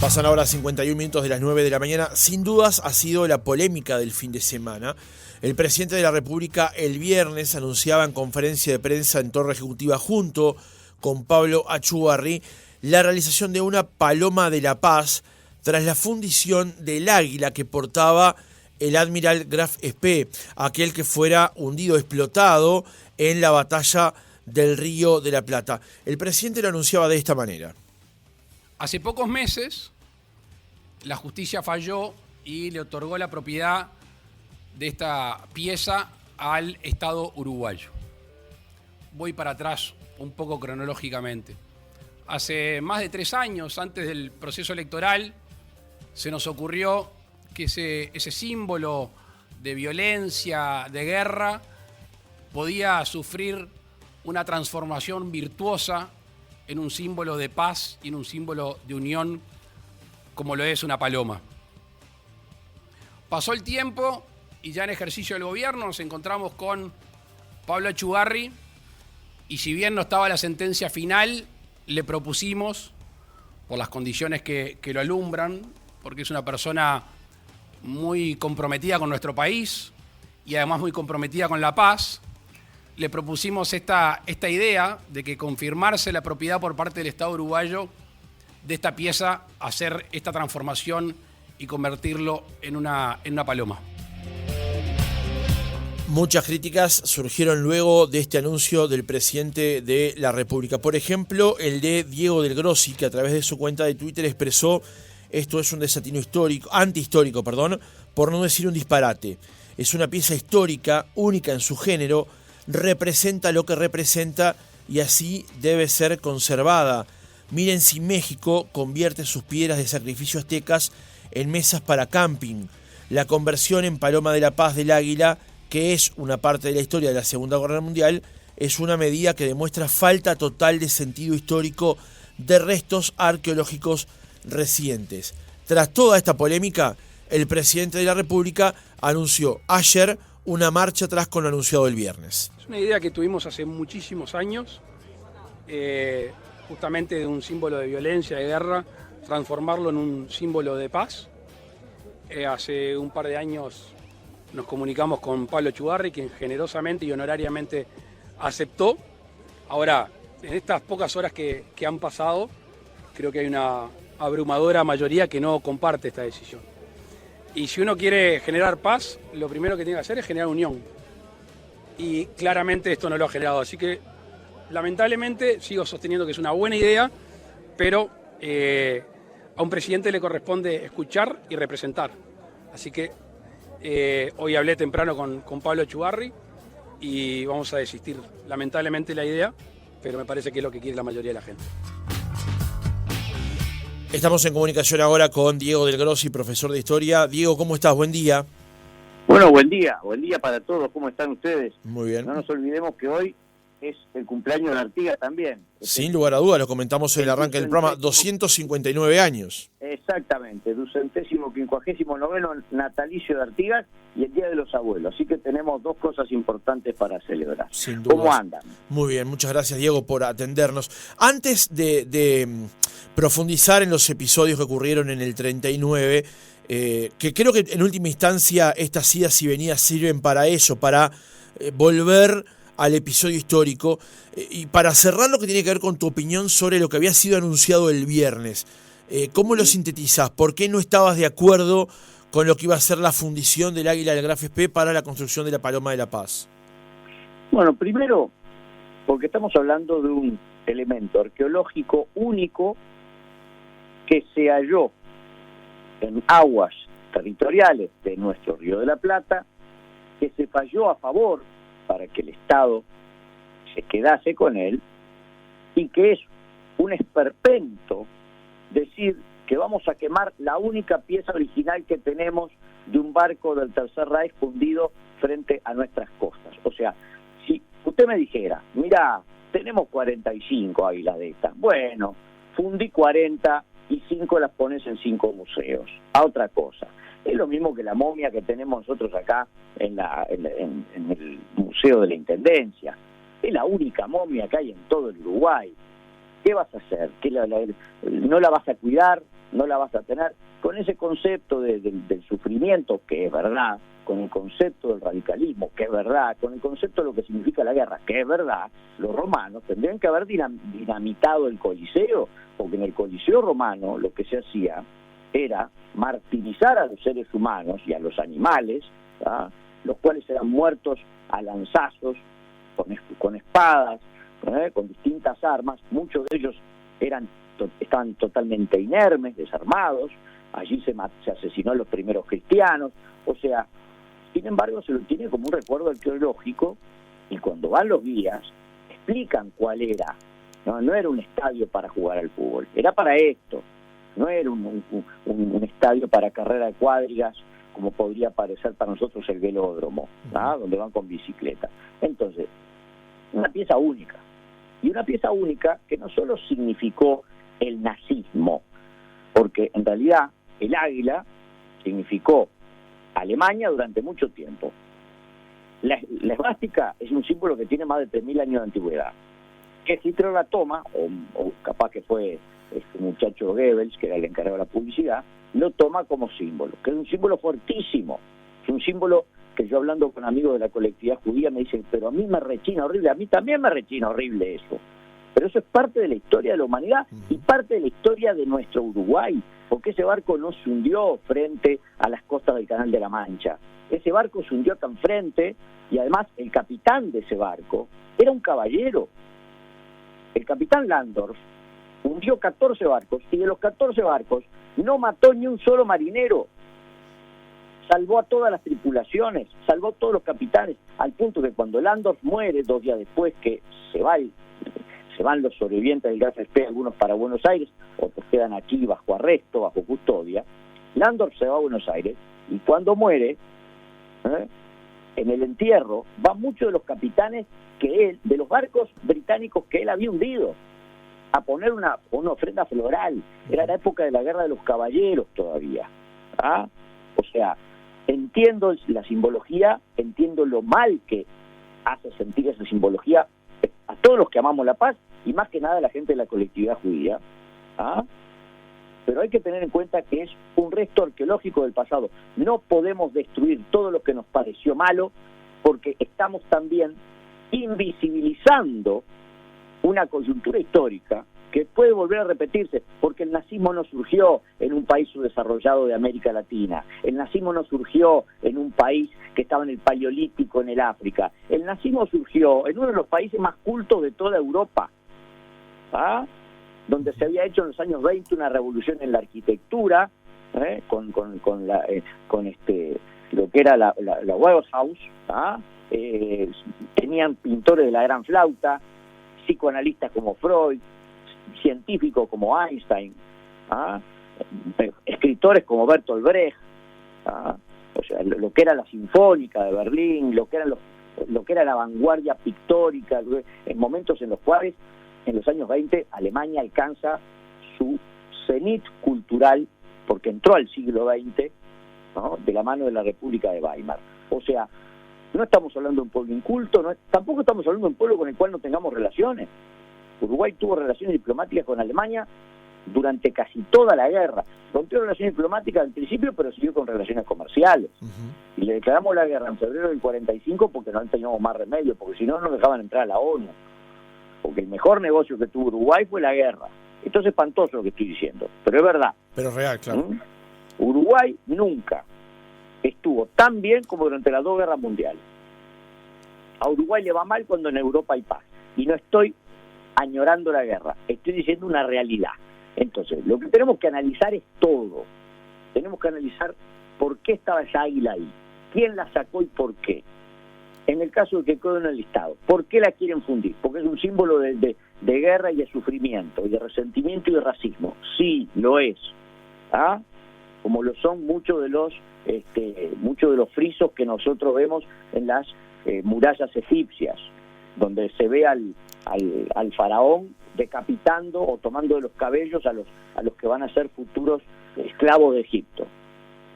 Pasan ahora 51 minutos de las 9 de la mañana. Sin dudas ha sido la polémica del fin de semana. El presidente de la República el viernes anunciaba en conferencia de prensa en Torre Ejecutiva junto con Pablo Achugarri la realización de una Paloma de la Paz tras la fundición del águila que portaba el admiral Graf Spee, aquel que fuera hundido, explotado en la batalla del Río de la Plata. El presidente lo anunciaba de esta manera. Hace pocos meses, la justicia falló y le otorgó la propiedad de esta pieza al Estado uruguayo. Voy para atrás un poco cronológicamente. Hace más de 3 años, antes del proceso electoral, se nos ocurrió que ese símbolo de violencia, de guerra, podía sufrir una transformación virtuosa en un símbolo de paz y en un símbolo de unión, como lo es una paloma. Pasó el tiempo y ya en ejercicio del gobierno nos encontramos con Pablo Achugarri y si bien no estaba la sentencia final, le propusimos, por las condiciones que lo alumbran, porque es una persona muy comprometida con nuestro país y además muy comprometida con la paz, le propusimos esta idea de que confirmarse la propiedad por parte del Estado uruguayo de esta pieza, hacer esta transformación y convertirlo en una paloma. Muchas críticas surgieron luego de este anuncio del presidente de la República. Por ejemplo, el de Diego del Grossi, que a través de su cuenta de Twitter expresó: esto es un desatino antihistórico, por no decir un disparate. Es una pieza histórica, única en su género, representa lo que representa y así debe ser conservada. Miren si México convierte sus piedras de sacrificio aztecas en mesas para camping. La conversión en Paloma de la Paz del Águila, que es una parte de la historia de la Segunda Guerra Mundial, es una medida que demuestra falta total de sentido histórico de restos arqueológicos recientes. Tras toda esta polémica, el presidente de la República anunció ayer una marcha atrás con lo anunciado el viernes. Es una idea que tuvimos hace muchísimos años, justamente de un símbolo de violencia, de guerra, transformarlo en un símbolo de paz. Hace un par de años nos comunicamos con Pablo Achugarri, quien generosamente y honorariamente aceptó. Ahora, en estas pocas horas que han pasado, creo que hay una abrumadora mayoría que no comparte esta decisión. Y si uno quiere generar paz, lo primero que tiene que hacer es generar unión. Y claramente esto no lo ha generado. Así que, lamentablemente, sigo sosteniendo que es una buena idea, pero a un presidente le corresponde escuchar y representar. Así que hoy hablé temprano con Pablo Achugarri y vamos a desistir, lamentablemente, la idea, pero me parece que es lo que quiere la mayoría de la gente. Estamos en comunicación ahora con Diego del Grossi, profesor de Historia. Diego, ¿cómo estás? Buen día. Bueno, buen día para todos. ¿Cómo están ustedes? Muy bien. No nos olvidemos que hoy es el cumpleaños de Artigas también. Sin lugar a dudas, lo comentamos en el arranque del programa, 259 años. Exactamente, 259º natalicio de Artigas y el Día de los Abuelos. Así que tenemos 2 cosas importantes para celebrar. Sin duda. ¿Cómo andan? Muy bien, muchas gracias, Diego, por atendernos. Antes de profundizar en los episodios que ocurrieron en el 39, que creo que en última instancia estas idas y venidas sirven para eso, para volver al episodio histórico, y para cerrar lo que tiene que ver con tu opinión sobre lo que había sido anunciado el viernes. ¿Cómo lo sintetizás? ¿Por qué no estabas de acuerdo con lo que iba a ser la fundición del águila del Graf Spee para la construcción de la Paloma de la Paz? Bueno, primero, porque estamos hablando de un elemento arqueológico único que se halló en aguas territoriales de nuestro Río de la Plata, que se falló a favor para que el Estado se quedase con él, y que es un esperpento decir que vamos a quemar la única pieza original que tenemos de un barco del Tercer Reich fundido frente a nuestras costas. O sea, si usted me dijera, mira, tenemos 45 águilas de estas, bueno, fundí 40 y 5 las pones en 5 museos. A otra cosa. Es lo mismo que la momia que tenemos nosotros acá en el Museo de la Intendencia. Es la única momia que hay en todo el Uruguay. ¿Qué vas a hacer? ¿No la vas a cuidar? no la vas a tener. Con ese concepto del sufrimiento, que es verdad, con el concepto del radicalismo, que es verdad, con el concepto de lo que significa la guerra, que es verdad, los romanos tendrían que haber dinamitado el Coliseo, porque en el Coliseo romano lo que se hacía era martirizar a los seres humanos y a los animales, ¿tá? Los cuales eran muertos a lanzazos, con espadas, con distintas armas. Muchos de ellos estaban totalmente inermes, desarmados. Allí se asesinó a los primeros cristianos. O sea, sin embargo, se lo tiene como un recuerdo arqueológico, y cuando van los guías explican cuál era. No era un estadio para jugar al fútbol, era para esto. No era un estadio para carrera de cuadrigas, como podría parecer para nosotros el velódromo, ¿no? Donde van con bicicleta. Entonces, una pieza única. Y una pieza única que no solo significó el nazismo, porque en realidad el águila significó Alemania durante mucho tiempo. La esvástica es un símbolo que tiene más de 3.000 años de antigüedad. Que Hitler la toma, o capaz que fue este muchacho Goebbels, que era el encargado de la publicidad, lo toma como símbolo, que es un símbolo fuertísimo, es un símbolo que yo, hablando con amigos de la colectividad judía, me dicen, pero a mí me rechina horrible, a mí también me rechina horrible eso, pero eso es parte de la historia de la humanidad y parte de la historia de nuestro Uruguay, porque ese barco no se hundió frente a las costas del Canal de la Mancha, ese barco se hundió acá enfrente, y además el capitán de ese barco era un caballero. El capitán Landorf hundió 14 barcos, y de los 14 barcos no mató ni un solo marinero. Salvó a todas las tripulaciones, salvó a todos los capitanes, al punto que cuando Landorf muere, 2 días después que se van los sobrevivientes del Graf Spee, algunos para Buenos Aires, otros quedan aquí bajo arresto, bajo custodia. Landorf se va a Buenos Aires, y cuando muere, en el entierro, van muchos de los capitanes de los barcos británicos que él había hundido, a poner una ofrenda floral. Era la época de la Guerra de los Caballeros todavía. O sea, entiendo la simbología, entiendo lo mal que hace sentir esa simbología a todos los que amamos la paz, y más que nada a la gente de la colectividad judía. Pero hay que tener en cuenta que es un resto arqueológico del pasado. No podemos destruir todo lo que nos pareció malo, porque estamos también invisibilizando una coyuntura histórica que puede volver a repetirse, porque el nazismo no surgió en un país subdesarrollado de América Latina, el nazismo no surgió en un país que estaba en el Paleolítico, en el África, el nazismo surgió en uno de los países más cultos de toda Europa, donde se había hecho en los años 20 una revolución en la arquitectura, con lo que era la Bauhaus, tenían pintores de la gran flauta, psicoanalistas como Freud, científicos como Einstein, escritores como Bertolt Brecht, o sea, lo que era la Sinfónica de Berlín, lo que era la vanguardia pictórica, en momentos en los cuales, en los años 20, Alemania alcanza su cenit cultural, porque entró al siglo XX, de la mano de la República de Weimar. O sea, no estamos hablando de un pueblo inculto, tampoco estamos hablando de un pueblo con el cual no tengamos relaciones. Uruguay tuvo relaciones diplomáticas con Alemania durante casi toda la guerra. Rompió relaciones diplomáticas al principio, pero siguió con relaciones comerciales. Y le declaramos la guerra en febrero del 45 porque no teníamos más remedio, porque si no, no dejaban entrar a la ONU. Porque el mejor negocio que tuvo Uruguay fue la guerra. Esto es espantoso lo que estoy diciendo, pero es verdad. Pero real, claro. Uruguay nunca estuvo tan bien como durante las 2 guerras mundiales. A Uruguay le va mal cuando en Europa hay paz. Y no estoy añorando la guerra, estoy diciendo una realidad. Entonces, lo que tenemos que analizar es todo. Tenemos que analizar por qué estaba esa águila ahí, quién la sacó y por qué. En el caso de que quedó en el listado, ¿por qué la quieren fundir? Porque es un símbolo de guerra y de sufrimiento, y de resentimiento y de racismo. Sí, lo es. Como lo son muchos de los frisos que nosotros vemos en las murallas egipcias, donde se ve al faraón decapitando o tomando de los cabellos a los que van a ser futuros esclavos de Egipto.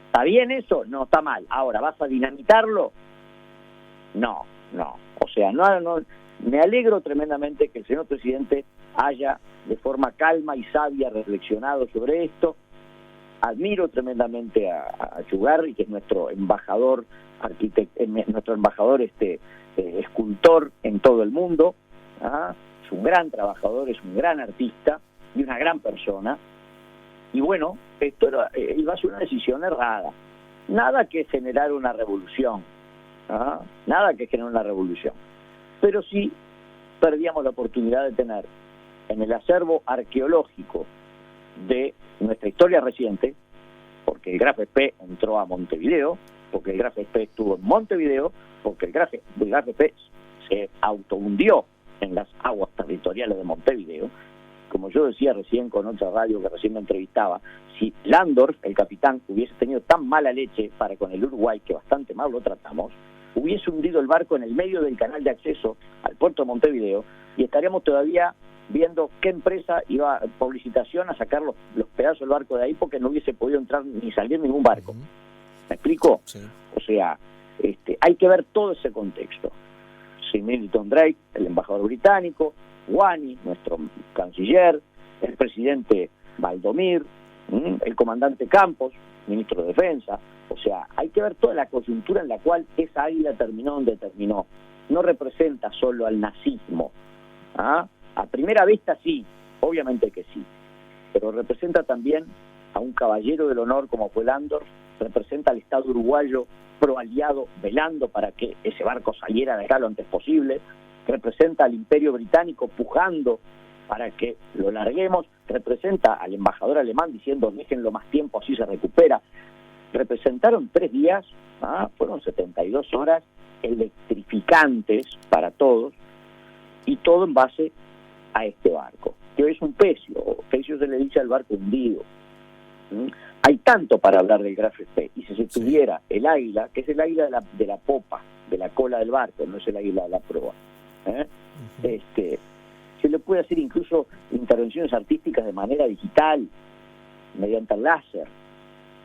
¿Está bien eso? No, está mal. Ahora, ¿vas a dinamitarlo? No. O sea, no. Me alegro tremendamente que el señor presidente haya de forma calma y sabia reflexionado sobre esto, Admiro tremendamente a Chugarri, que es nuestro embajador escultor en todo el mundo. Es un gran trabajador, es un gran artista y una gran persona. Y bueno, esto iba a ser una decisión errada. Nada que generar una revolución, nada que generar una revolución. Pero sí perdíamos la oportunidad de tener en el acervo arqueológico de nuestra historia reciente, porque el Graf Spee entró a Montevideo, porque el Graf Spee estuvo en Montevideo, porque el Graf Spee se autohundió en las aguas territoriales de Montevideo. Como yo decía recién con otra radio que recién me entrevistaba, si Landorf, el capitán, hubiese tenido tan mala leche para con el Uruguay, que bastante mal lo tratamos, hubiese hundido el barco en el medio del canal de acceso al puerto de Montevideo y estaríamos todavía viendo qué empresa iba por licitación a sacar los pedazos del barco de ahí, porque no hubiese podido entrar ni salir ningún barco. ¿Me explico? Sí. O sea, hay que ver todo ese contexto. Sir Milton Drake, el embajador británico, Wani, nuestro canciller, el presidente Valdomir, el comandante Campos, ministro de Defensa. O sea, hay que ver toda la coyuntura en la cual esa águila terminó donde terminó. No representa solo al nazismo. A primera vista sí, obviamente que sí, pero representa también a un caballero del honor como fue Landorf, representa al Estado uruguayo proaliado, velando para que ese barco saliera de acá lo antes posible, representa al Imperio Británico pujando para que lo larguemos, representa al embajador alemán diciendo déjenlo más tiempo, así se recupera. Representaron 3 días, fueron 72 horas electrificantes para todos, y todo en base a este barco, que es un pecio se le dice al barco hundido. Hay tanto para hablar del Graf Spee, y si se tuviera el águila, que es el águila de la popa, de la cola del barco, no es el águila de la proa, se le puede hacer incluso intervenciones artísticas de manera digital, mediante el láser.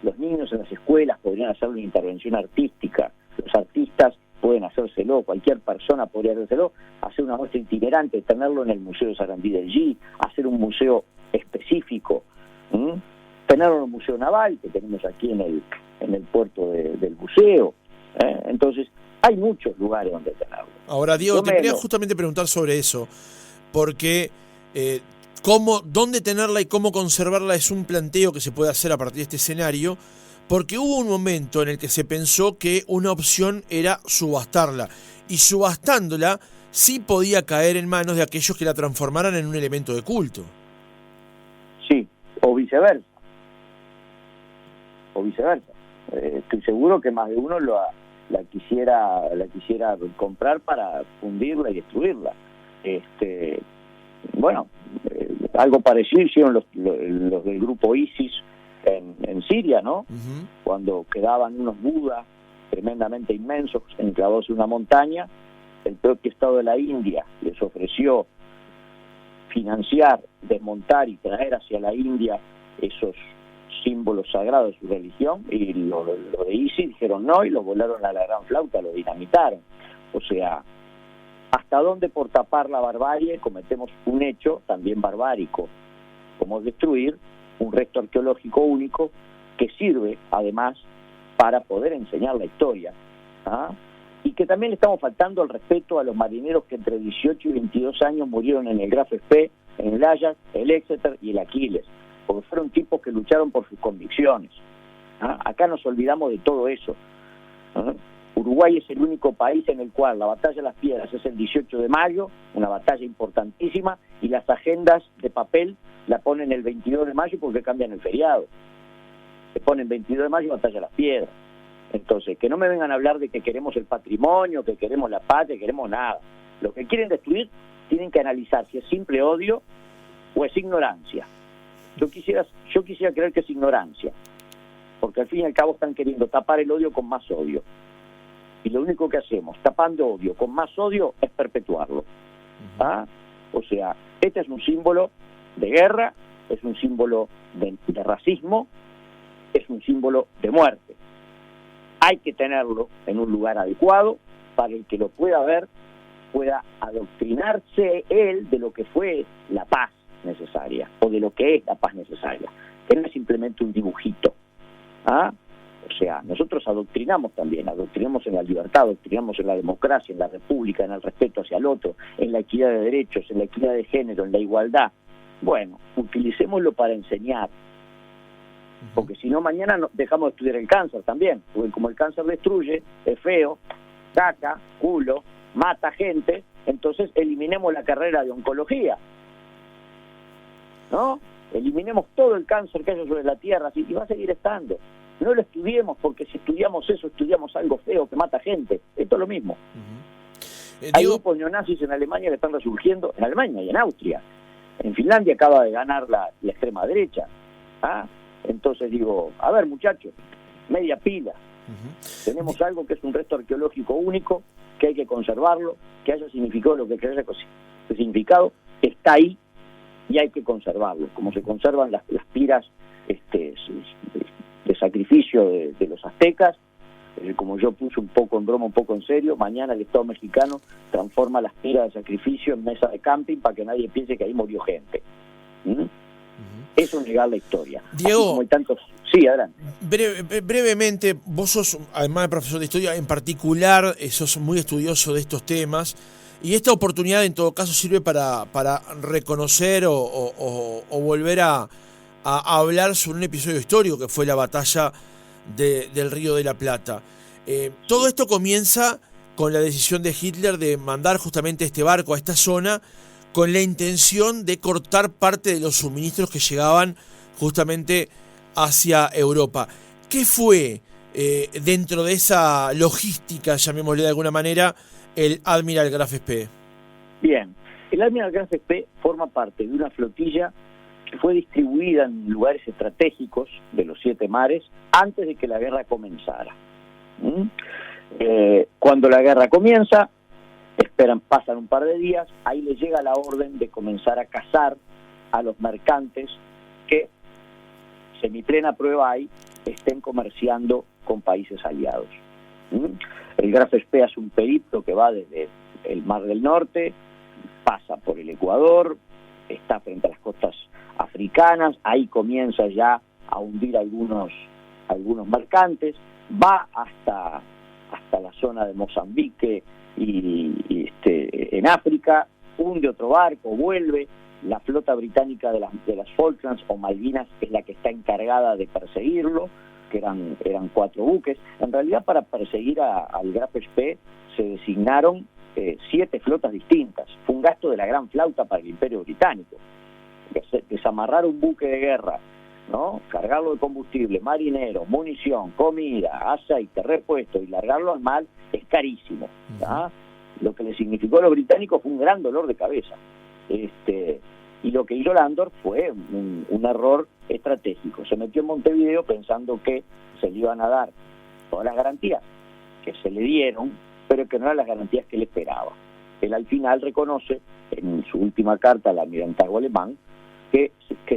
Los niños en las escuelas podrían hacer una intervención artística, los artistas pueden hacérselo, cualquier persona podría hacérselo, hacer una muestra itinerante, tenerlo en el Museo de Sarandí del G, hacer un museo específico, tenerlo en el Museo Naval, que tenemos aquí en el puerto del buceo. Entonces, hay muchos lugares donde tenerlo. Ahora, Diego, te quería justamente preguntar sobre eso, porque dónde tenerla y cómo conservarla es un planteo que se puede hacer a partir de este escenario, porque hubo un momento en el que se pensó que una opción era subastarla, y subastándola sí podía caer en manos de aquellos que la transformaran en un elemento de culto. Sí, o viceversa. Estoy seguro que más de uno la quisiera comprar para fundirla y destruirla. Algo parecido hicieron los del grupo ISIS en Siria, ¿no? Cuando quedaban unos budas tremendamente inmensos enclavados en una montaña, el propio Estado de la India les ofreció financiar, desmontar y traer hacia la India esos símbolos sagrados de su religión, y lo de ISIS dijeron no y lo volaron a la gran flauta, lo dinamitaron. O sea, ¿hasta dónde por tapar la barbarie cometemos un hecho también barbárico, como destruir un resto arqueológico único que sirve además para poder enseñar la historia? Y que también le estamos faltando al respeto a los marineros que entre 18 y 22 años murieron en el Graf Spee, en el Ajax, el Exeter y el Aquiles, porque fueron tipos que lucharon por sus convicciones. Acá nos olvidamos de todo eso. Uruguay es el único país en el cual la batalla de las piedras es el 18 de mayo, una batalla importantísima, y las agendas de papel la ponen el 22 de mayo porque cambian el feriado. Se ponen 22 de mayo batalla de las piedras. Entonces, que no me vengan a hablar de que queremos el patrimonio, que queremos la patria, que queremos nada. Lo que quieren destruir tienen que analizar si es simple odio o es ignorancia. Yo quisiera creer que es ignorancia, porque al fin y al cabo están queriendo tapar el odio con más odio. Y lo único que hacemos, tapando odio con más odio, es perpetuarlo. O sea, este es un símbolo de guerra, es un símbolo de racismo, es un símbolo de muerte. Hay que tenerlo en un lugar adecuado para el que lo pueda ver, pueda adoctrinarse él de lo que fue la paz necesaria, o de lo que es la paz necesaria, que no es simplemente un dibujito. ¿Ah? O sea, nosotros adoctrinamos también, adoctrinamos en la libertad, adoctrinamos en la democracia, en la república, en el respeto hacia el otro, en la equidad de derechos, en la equidad de género, en la igualdad. Bueno, utilicémoslo para enseñar, porque si no mañana dejamos de estudiar el cáncer también, porque como el cáncer destruye, es feo, caca, culo, mata gente, entonces eliminemos la carrera de oncología, ¿no? Eliminemos todo el cáncer que haya sobre la tierra y va a seguir estando. No lo estudiemos, porque si estudiamos eso, estudiamos algo feo que mata gente. Esto es lo mismo. Hay grupos neonazis en Alemania que están resurgiendo, en Alemania y en Austria. En Finlandia acaba de ganar la extrema derecha. ¿Ah? Entonces digo, a ver muchachos, media pila. Tenemos algo que es un resto arqueológico único, que hay que conservarlo, que haya significado lo que haya significado, está ahí y hay que conservarlo, como se conservan las piras de sacrificio de los aztecas, como yo puse un poco en broma, un poco en serio, mañana el Estado mexicano transforma las piras de sacrificio en mesa de camping para que nadie piense que ahí murió gente. Eso es negar la historia. Diego, como hay tantos... Sí, adelante. Brevemente, vos sos, además de profesor de historia, en particular, sos muy estudioso de estos temas, y esta oportunidad en todo caso sirve para reconocer o volver a hablar sobre un episodio histórico que fue la batalla del Río de la Plata. Todo esto comienza con la decisión de Hitler de mandar justamente este barco a esta zona con la intención de cortar parte de los suministros que llegaban justamente hacia Europa. ¿Qué fue dentro de esa logística, llamémosle de alguna manera, el Admiral Graf Spee? Bien, el Admiral Graf Spee forma parte de una flotilla que fue distribuida en lugares estratégicos de los 7 mares antes de que la guerra comenzara. Cuando la guerra comienza, pasan un par de días, ahí les llega la orden de comenzar a cazar a los mercantes que, semiplena prueba hay, estén comerciando con países aliados. El Graf Spee hace un periplo que va desde el Mar del Norte, pasa por el Ecuador, está frente a las costas africanas, ahí comienza ya a hundir algunos mercantes, va hasta la zona de Mozambique y en África, hunde otro barco, vuelve. La flota británica de las Falklands o Malvinas es la que está encargada de perseguirlo, que eran 4 buques. En realidad, para perseguir al Graf Spee se designaron 7 flotas distintas. Fue un gasto de la gran flauta para el Imperio Británico. Desamarrar un buque de guerra, ¿no? Cargarlo de combustible, marineros, munición, comida, aceite, repuesto y largarlo al mar es carísimo. Lo que le significó a los británicos fue un gran dolor de cabeza. Y lo que hizo Landor fue un error estratégico. Se metió en Montevideo pensando que se le iban a dar todas las garantías que se le dieron, pero que no eran las garantías que él esperaba. Él al final reconoce en su última carta al almirantazgo alemán que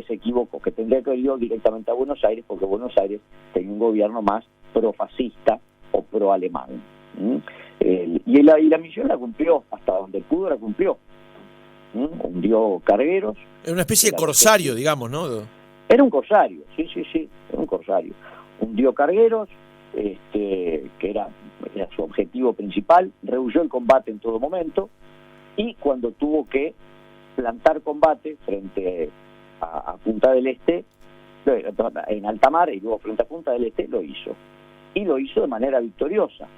se equivocó, que tendría que haber ido directamente a Buenos Aires, porque Buenos Aires tenía un gobierno más pro-fascista o pro-alemán. Y la misión la cumplió, hasta donde pudo la cumplió. Hundió cargueros. Era una especie de corsario, digamos, ¿no? Era un corsario, sí, era un corsario. Hundió cargueros, que era su objetivo principal, rehuyó el combate en todo momento, y cuando tuvo que plantar combate frente a Punta del Este, en alta mar y luego frente a Punta del Este, lo hizo. Y lo hizo de manera victoriosa,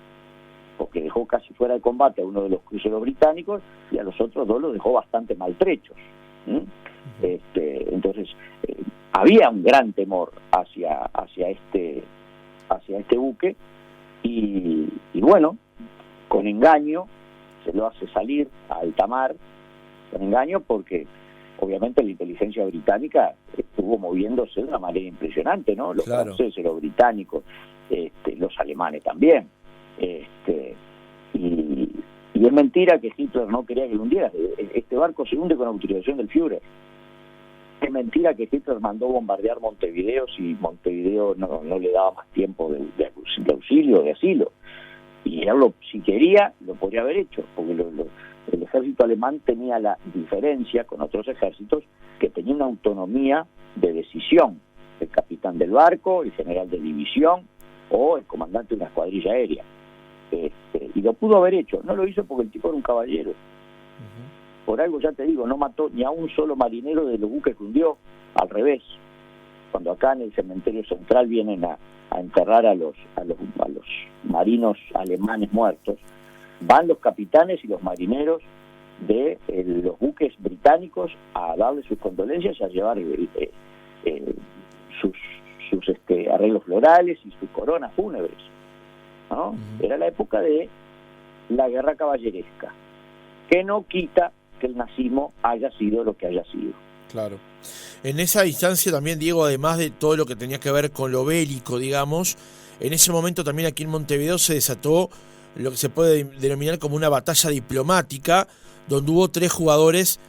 porque dejó casi fuera de combate a uno de los cruceros británicos y a los otros 2 los dejó bastante maltrechos. Entonces, había un gran temor hacia este buque y bueno, con engaño se lo hace salir a alta mar, con engaño, porque obviamente la inteligencia británica estuvo moviéndose de una manera impresionante, ¿no? Los franceses, los británicos, los alemanes también. Y es mentira que Hitler no quería que lo hundiera. Este barco se hunde con autorización del Führer. Es mentira que Hitler mandó bombardear Montevideo si Montevideo no le daba más tiempo de auxilio, de asilo. Y él, si quería, lo podría haber hecho, porque el ejército alemán tenía la diferencia con otros ejércitos, que tenía una autonomía de decisión. el capitán del barco, el general de división o el comandante de una escuadrilla aérea. Y lo pudo haber hecho, no lo hizo porque el tipo era un caballero. Por algo, ya te digo, no mató ni a un solo marinero de los buques que hundió, al revés. Cuando acá en el cementerio central vienen a enterrar a los marinos alemanes muertos, van los capitanes y los marineros de los buques británicos a darle sus condolencias y a llevar sus arreglos florales y sus coronas fúnebres, ¿no? Era la época de la guerra caballeresca, que no quita que el nazismo haya sido lo que haya sido. Claro. En esa distancia también, Diego, además de todo lo que tenía que ver con lo bélico, digamos, en ese momento también aquí en Montevideo se desató lo que se puede denominar como una batalla diplomática, donde hubo 3 jugadores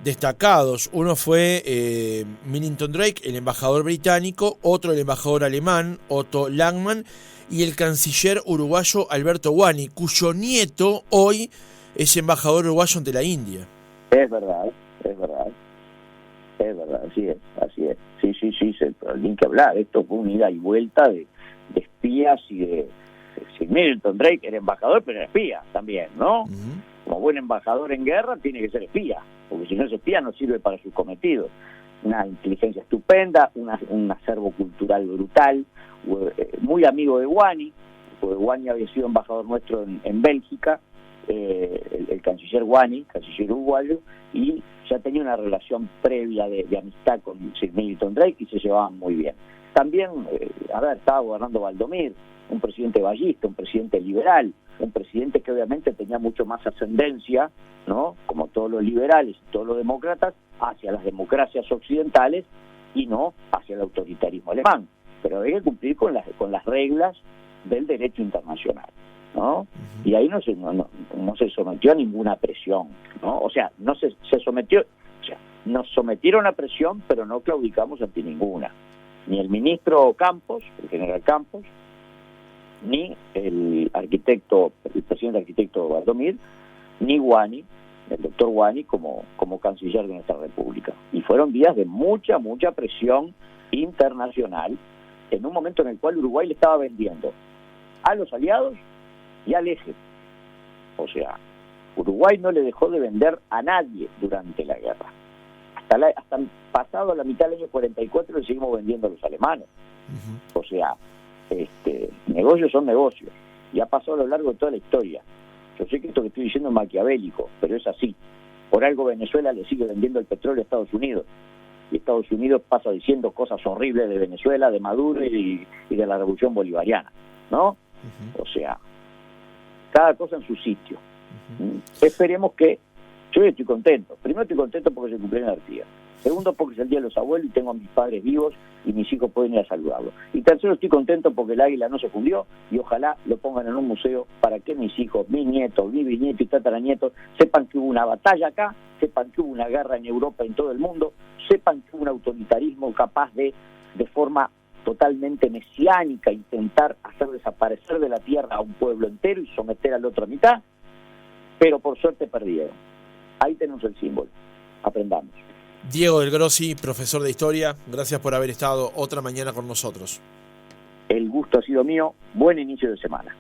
destacados. Uno fue Millington Drake, el embajador británico, otro el embajador alemán, Otto Langmann, y el canciller uruguayo Alberto Guani, cuyo nieto hoy es embajador uruguayo ante la India. Es verdad, así es. Sí, ni que hablar. Esto fue una ida y vuelta de espías y de... Si Millington Drake era embajador, pero era espía también, ¿no? Como buen embajador en guerra tiene que ser espía, porque si no es espía no sirve para sus cometidos. Una inteligencia estupenda, un acervo cultural brutal, muy amigo de Guani, porque Guani había sido embajador nuestro en Bélgica, el canciller Guani, canciller uruguayo, y ya tenía una relación previa de amistad con Sir Millington Drake y se llevaban muy bien. También, estaba gobernando Valdomir, un presidente ballista, un presidente liberal, un presidente que obviamente tenía mucho más ascendencia, ¿no?, como todos los liberales y todos los demócratas, hacia las democracias occidentales y no hacia el autoritarismo alemán. Pero hay que cumplir con las reglas del derecho internacional, ¿no? Y ahí no se sometió a ninguna presión, ¿no? O sea, nos sometieron a presión, pero no claudicamos ante ninguna. Ni el ministro Campos, el general Campos, ni el presidente arquitecto Valdomir, ni Guani, el doctor Guani, como canciller de nuestra república. Y fueron días de mucha presión internacional, en un momento en el cual Uruguay le estaba vendiendo a los aliados y al eje. O sea, Uruguay no le dejó de vender a nadie durante la guerra. Hasta pasado la mitad del año 44 le seguimos vendiendo a los alemanes. O sea, negocios son negocios, y ha pasado a lo largo de toda la historia. Yo sé que esto que estoy diciendo es maquiavélico, pero es así. Por algo Venezuela le sigue vendiendo el petróleo a Estados Unidos, y Estados Unidos pasa diciendo cosas horribles de Venezuela, de Maduro y de la revolución bolivariana, ¿no? O sea, cada cosa en su sitio. Esperemos que... Yo estoy contento. Primero estoy contento porque se cumplió la Artigas. Segundo, porque es el Día de los Abuelos y tengo a mis padres vivos y mis hijos pueden ir a saludarlos. Y tercero, estoy contento porque el águila no se fundió y ojalá lo pongan en un museo para que mis hijos, mis nietos, mis bisnietos y tataranietos sepan que hubo una batalla acá, sepan que hubo una guerra en Europa y en todo el mundo, sepan que hubo un autoritarismo capaz de forma totalmente mesiánica, intentar hacer desaparecer de la tierra a un pueblo entero y someter a la otra mitad, pero por suerte perdieron. Ahí tenemos el símbolo. Aprendamos. Diego del Grossi, profesor de Historia, gracias por haber estado otra mañana con nosotros. El gusto ha sido mío. Buen inicio de semana.